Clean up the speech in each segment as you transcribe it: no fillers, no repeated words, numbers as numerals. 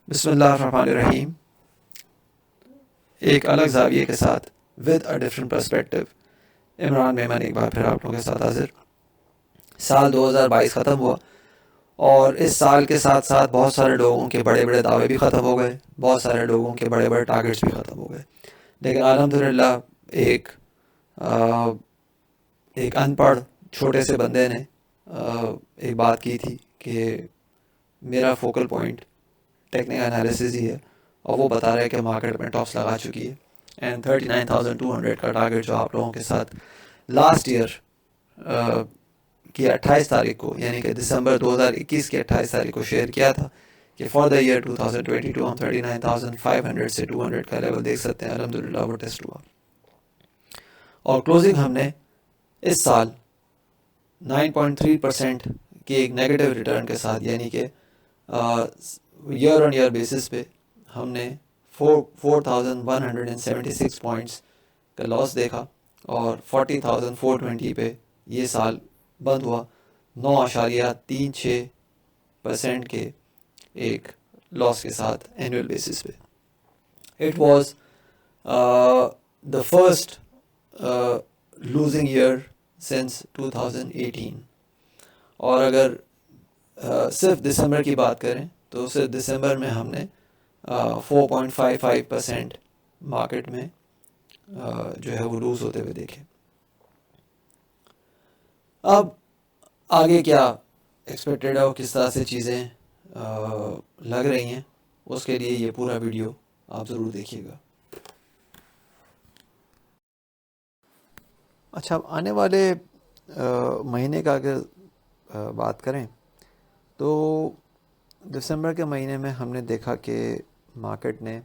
بسم اللہ الرحمن الرحیم. ایک الگ زاویے کے ساتھ with a different perspective Imran Memon ایک بار پھر آپ لوگوں کے ساتھ حاضر. سال 2022 ختم ہوا اور اس سال کے ساتھ ساتھ بہت سارے لوگوں کے بڑے بڑے دعوے بھی ختم ہو گئے, بہت سارے لوگوں کے بڑے بڑے ٹارگیٹس بھی ختم ہو گئے. لیکن الحمدللہ ایک ان پڑھ چھوٹے سے بندے نے ایک بات کی تھی کہ میرا فوکل پوائنٹ ٹیکنیکل انالیسز ہی ہے, اور وہ بتا رہا ہے کہ مارکیٹ میں ٹاپس لگا چکی ہے. اینڈ 39,200 کا ٹارگیٹ جو آپ لوگوں کے ساتھ لاسٹ ایئر کی 28 تاریخ کو, یعنی کہ دسمبر 2021 کی 28 تاریخ کو شیئر کیا تھا کہ فار دا ایئر 2022 ہم 39,500 سے 200 کا لیول دیکھ سکتے ہیں. الحمدللہ وہ ٹیسٹ ہوا اور کلوزنگ ہم نے اس سال 9.3% کی ایک نیگیٹو ریٹرن کے ساتھ, یعنی کہ ایئر آن ایئر بیسس پہ ہم نے 4,176 پوائنٹس کا لاس دیکھا اور 40,420 پہ یہ سال بند ہوا 9.36% کے ایک لاس کے ساتھ اینوئل بیسس پہ. It was the first losing year since 2018. اور اگر صرف دسمبر کی بات کریں تو صرف دسمبر میں ہم نے 4.55% مارکیٹ میں جو ہے وہ لوز ہوتے ہوئے دیکھے. اب آگے کیا ایکسپیکٹڈ ہے اور کس طرح سے چیزیں لگ رہی ہیں, اس کے لیے یہ پورا ویڈیو آپ ضرور دیکھیے گا. اچھا, اب آنے والے مہینے کا اگر بات کریں تو دسمبر کے مہینے میں ہم نے دیکھا کہ مارکیٹ نے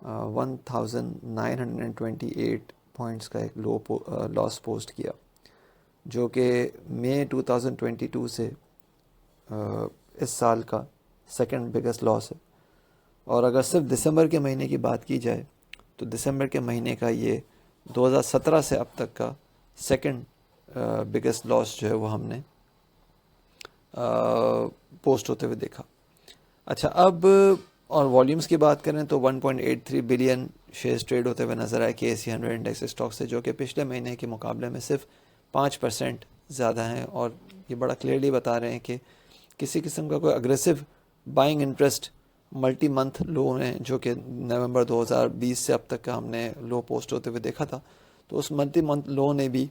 1928 پوائنٹس کا ایک لاس پوسٹ کیا, جو کہ مئی 2022 سے اس سال کا سیکنڈ بگیسٹ لاس ہے. اور اگر صرف دسمبر کے مہینے کی بات کی جائے تو دسمبر کے مہینے کا یہ 2017 سے اب تک کا سیکنڈ بگیسٹ لاس جو ہے وہ ہم نے پوسٹ ہوتے ہوئے دیکھا. اچھا, اب اور والیومز کی بات کریں تو 1.83 بلین شیئرز ٹریڈ ہوتے ہوئے نظر آئے کے سی 100 انڈیکس اسٹاک سے, جو کہ پچھلے مہینے کے مقابلے میں صرف 5% زیادہ ہیں. اور یہ بڑا کلیئرلی بتا رہے ہیں کہ کسی قسم کا کوئی aggressive buying interest multi month low ہیں, جو کہ نومبر 2020 سے اب تک کا ہم نے لو پوسٹ ہوتے ہوئے دیکھا تھا. تو اس ملٹی منتھ لو نے بھی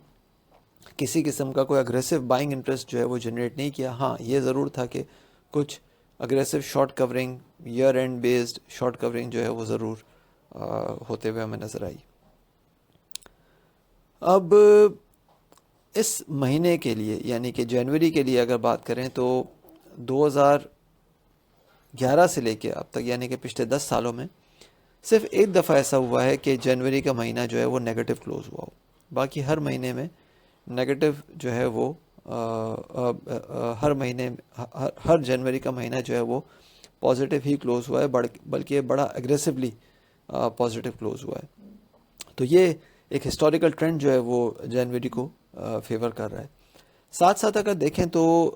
کسی قسم کا کوئی اگریسو بائنگ انٹرسٹ جو ہے وہ جنریٹ نہیں کیا. ہاں, یہ ضرور تھا کہ کچھ aggressive short covering, year end based short covering جو ہے وہ ضرور ہوتے ہوئے ہمیں نظر آئی. اب اس مہینے کے لیے یعنی کہ جنوری کے لیے اگر بات کریں تو 2011 سے لے کے اب تک, یعنی کہ پچھلے 10 سالوں میں صرف ایک دفعہ ایسا ہوا ہے کہ جنوری کا مہینہ جو ہے وہ نیگیٹو کلوز ہوا ہو. باقی ہر مہینے میں نیگیٹو جو ہے وہ ہر مہینے ہر جنوری کا مہینہ جو ہے وہ پازیٹیو ہی کلوز ہوا ہے, بلکہ بڑا اگریسولی پازیٹیو کلوز ہوا ہے. تو یہ ایک ہسٹوریکل ٹرینڈ جو ہے وہ جنوری کو فیور کر رہا ہے. ساتھ ساتھ اگر دیکھیں تو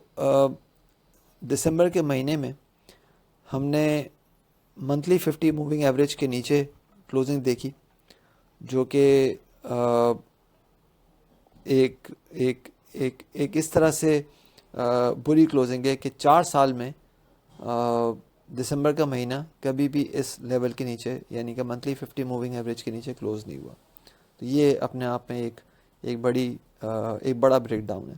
دسمبر کے مہینے میں ہم نے منتھلی 50 موونگ ایوریج کے نیچے کلوزنگ دیکھی, جو کہ ایک ایک ایک ایک اس طرح سے بری کلوزنگ ہے کہ 4 سال میں دسمبر کا مہینہ کبھی بھی اس لیول کے نیچے, یعنی کہ منتھلی 50 موونگ ایوریج کے نیچے کلوز نہیں ہوا. تو یہ اپنے آپ میں ایک بڑا بریک ڈاؤن ہے.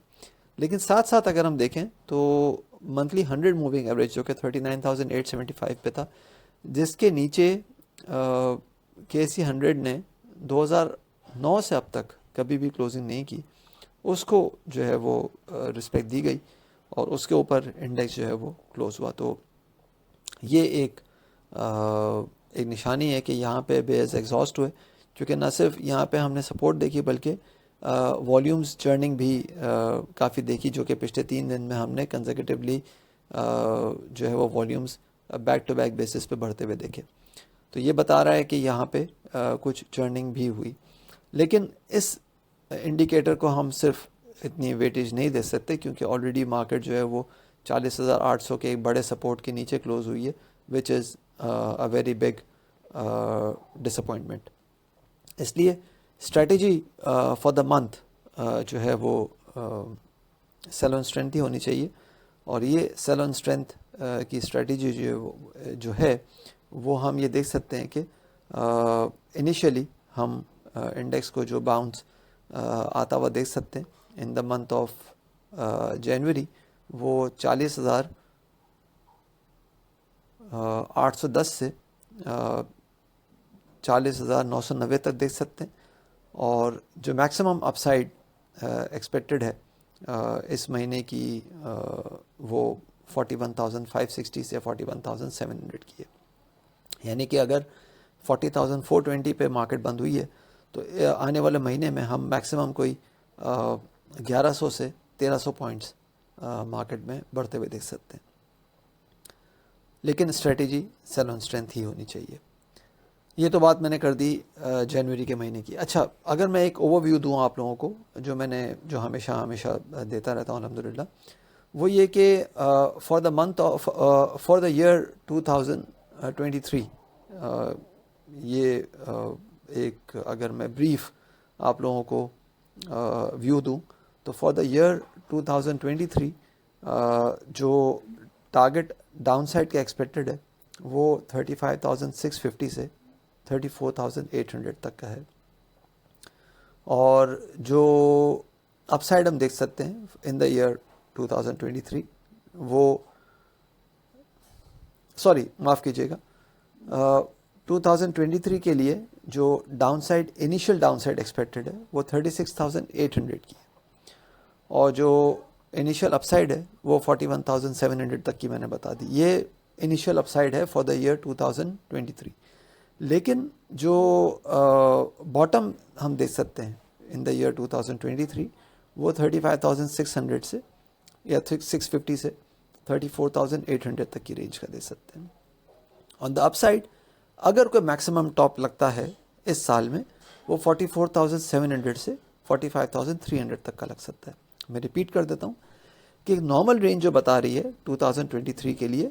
لیکن ساتھ ساتھ اگر ہم دیکھیں تو منتھلی 100 موونگ ایوریج جو کہ 39,875 پہ تھا, جس کے نیچے کے سی 100 نے 2009 سے اب تک کبھی بھی کلوزنگ نہیں کی, اس کو جو ہے وہ رسپیکٹ دی گئی اور اس کے اوپر انڈیکس جو ہے وہ کلوز ہوا. تو یہ ایک نشانی ہے کہ یہاں پہ بیئرز ایگزاسٹ ہوئے, کیونکہ نہ صرف یہاں پہ ہم نے سپورٹ دیکھی بلکہ والیومز چرننگ بھی کافی دیکھی, جو کہ پچھلے 3 دن میں ہم نے کنزیکیٹیولی جو ہے وہ volumes back to back basis پہ بڑھتے ہوئے دیکھے. تو یہ بتا رہا ہے کہ یہاں پہ کچھ چرننگ بھی ہوئی. لیکن اس انڈیکیٹر کو ہم صرف اتنی ویٹیج نہیں دے سکتے, کیونکہ آلریڈی مارکیٹ جو ہے وہ 40,800 کے ایک بڑے سپورٹ کے نیچے کلوز ہوئی ہے. which is a very big disappointment. اس لیے اسٹریٹجی فار دا منتھ جو ہے وہ سیل آن اسٹرینتھ ہی ہونی چاہیے. اور یہ سیل آن اسٹرینتھ کی اسٹریٹجی جو ہے وہ ہم یہ دیکھ سکتے ہیں کہ انیشیلی ہم انڈیکس کو جو باؤنس آتا ہوا دیکھ سکتے ہیں ان دا منتھ آف جنوری. وہ 40,810 سے 40,990 تک دیکھ سکتے ہیں. اور جو میکسیمم اپ سائڈ ایکسپیکٹڈ ہے اس مہینے کی وہ 41,560 سے 41,700 کی ہے. یعنی کہ اگر 40,420 پہ مارکیٹ بند ہوئی ہے تو آنے والے مہینے میں ہم میکسیمم کوئی 1100 سے 1300 پوائنٹس مارکیٹ میں بڑھتے ہوئے دیکھ سکتے ہیں. لیکن اسٹریٹجی سیل آن اسٹرینتھ ہی ہونی چاہیے. یہ تو بات میں نے کر دی جنوری کے مہینے کی. اچھا اگر میں ایک اوور ویو دوں آپ لوگوں کو جو ہمیشہ دیتا رہتا ہوں الحمدللہ، وہ یہ کہ for the month of for the year 2023 یہ ایک اگر میں بریف آپ لوگوں کو ویو دوں تو فار دا ایئر 2023 جو ٹارگٹ ڈاؤن سائڈ کا ایکسپیکٹڈ ہے وہ 35,650 سے 34,800 تک کا ہے. اور جو اپ سائڈ ہم دیکھ سکتے ہیں ان دا ایئر 2023 وہ معاف کیجیے گا 2023 کے لیے جو down side initial down side expected ہے وہ 36,800 کی ہے. اور جو انیشیل اپ سائڈ ہے وہ 41,700 تک کی میں نے بتا دی. یہ انیشیل اپ سائڈ ہے فار دا ایئر 2023. لیکن جو باٹم ہم دیکھ سکتے ہیں ان دا ایئر 2023 وہ 35,600 سے یا 650 سے 34,800 تک کی رینج کا دے سکتے ہیں. آن دا اپ سائڈ اگر کوئی میکسیمم ٹاپ لگتا ہے اس سال میں وہ 44,700 سے 45,300 تک کا لگ سکتا ہے. میں ریپیٹ کر دیتا ہوں کہ نارمل رینج جو بتا رہی ہے 2023 کے لیے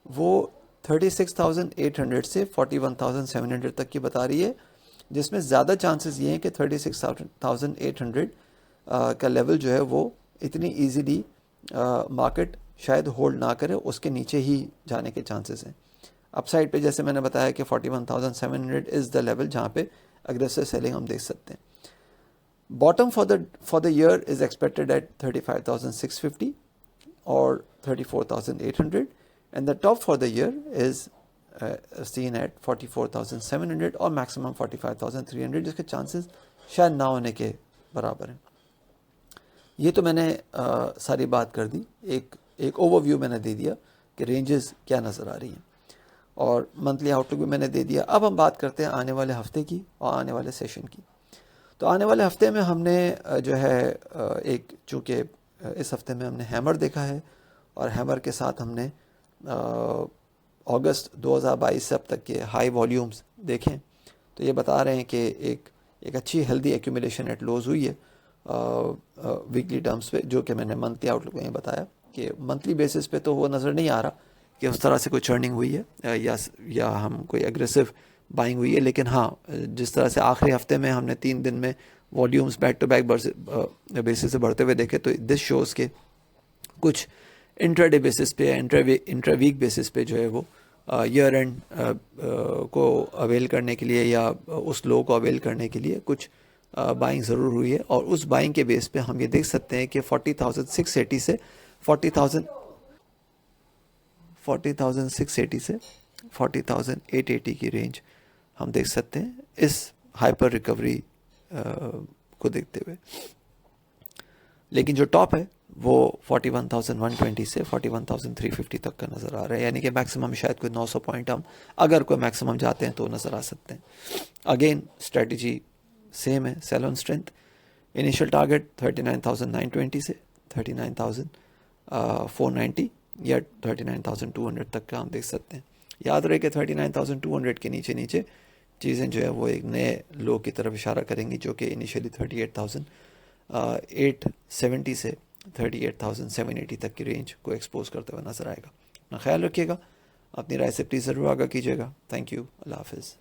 وہ 36,800 سے 41,700 تک کی بتا رہی ہے، جس میں زیادہ چانسز یہ ہیں کہ 36,800 کا لیول جو ہے وہ اتنی ایزیلی مارکیٹ شاید ہولڈ نہ کرے، اس کے نیچے ہی جانے کے چانسز ہیں. اپ سائڈ پہ جیسے میں نے بتایا کہ 41,700 از دا لیول جہاں پہ اگریسو سیلنگ ہم دیکھ سکتے ہیں. Bottom for the year is expected at 35,650 اور 34,800 and the top for the year is seen at 44,700 اور maximum 45,300 جس کے چانسز شاید نہ ہونے کے برابر ہیں. یہ تو میں نے ساری بات کر دی، ایک اوور ویو میں نے دے دیا کہ رینجز کیا نظر آ رہی ہیں اور منتھلی آؤٹ لک بھی میں نے دے دیا. اب ہم بات کرتے ہیں آنے والے ہفتے کی اور آنے والے سیشن کی. تو آنے والے ہفتے میں ہم نے جو ہے چونکہ اس ہفتے میں ہم نے ہیمر دیکھا ہے اور ہیمر کے ساتھ ہم نے اگست 2022 سے اب تک کے ہائی والیومز دیکھیں تو یہ بتا رہے ہیں کہ ایک اچھی ہیلدی ایکومولیشن ایٹ لوز ہوئی ہے ویکلی ٹرمز پہ، جو کہ میں نے منتھلی آؤٹ لک میں بتایا کہ منتھلی بیسس پہ تو وہ نظر نہیں آ رہا کہ اس طرح سے کوئی چرننگ ہوئی ہے یا ہم کوئی اگریسو بائنگ ہوئی ہے. لیکن ہاں جس طرح سے آخری ہفتے میں ہم نے 3 دن میں volumes back to back basis سے بڑھتے ہوئے دیکھے تو دس شوز کے کچھ انٹرا ڈے بیسس پہ انٹرا ویک بیسس پہ جو ہے وہ ایئر اینڈ کو اویل کرنے کے لیے یا اس لو کو اویل کرنے کے لیے کچھ بائنگ ضرور ہوئی ہے. اور اس بائنگ کے بیس پہ ہم یہ دیکھ سکتے ہیں کہ 40,680 سے 40,680 سے 40,880 کی رینج ہم دیکھ سکتے ہیں اس ہائپر ریکوری کو دیکھتے ہوئے. لیکن جو ٹاپ ہے وہ 41,120 سے 41,350 تک کا نظر آ رہا ہے. یعنی کہ میکسیمم شاید کوئی 900 پوائنٹ ہم اگر کوئی میکسیمم جاتے ہیں تو نظر آ سکتے ہیں. اگین اسٹریٹجی سیم ہے، سیل آن اسٹرینتھ. انیشیل ٹارگیٹ 39,920 سے 39,490 یا 39,200 تک کا ہم دیکھ سکتے ہیں. یاد رہے کہ 39,200 کے نیچے چیزیں جو ہے وہ ایک نئے لو کی طرف اشارہ کریں گی جو کہ انیشیلی 38,870 سے 38,780 تک کی رینج کو ایکسپوز کرتے ہوئے نظر آئے گا. اپنا خیال رکھیے گا. اپنی رائے سے پلیز ضرور آگاہ کیجیے گا. Thank you. اللہ حافظ.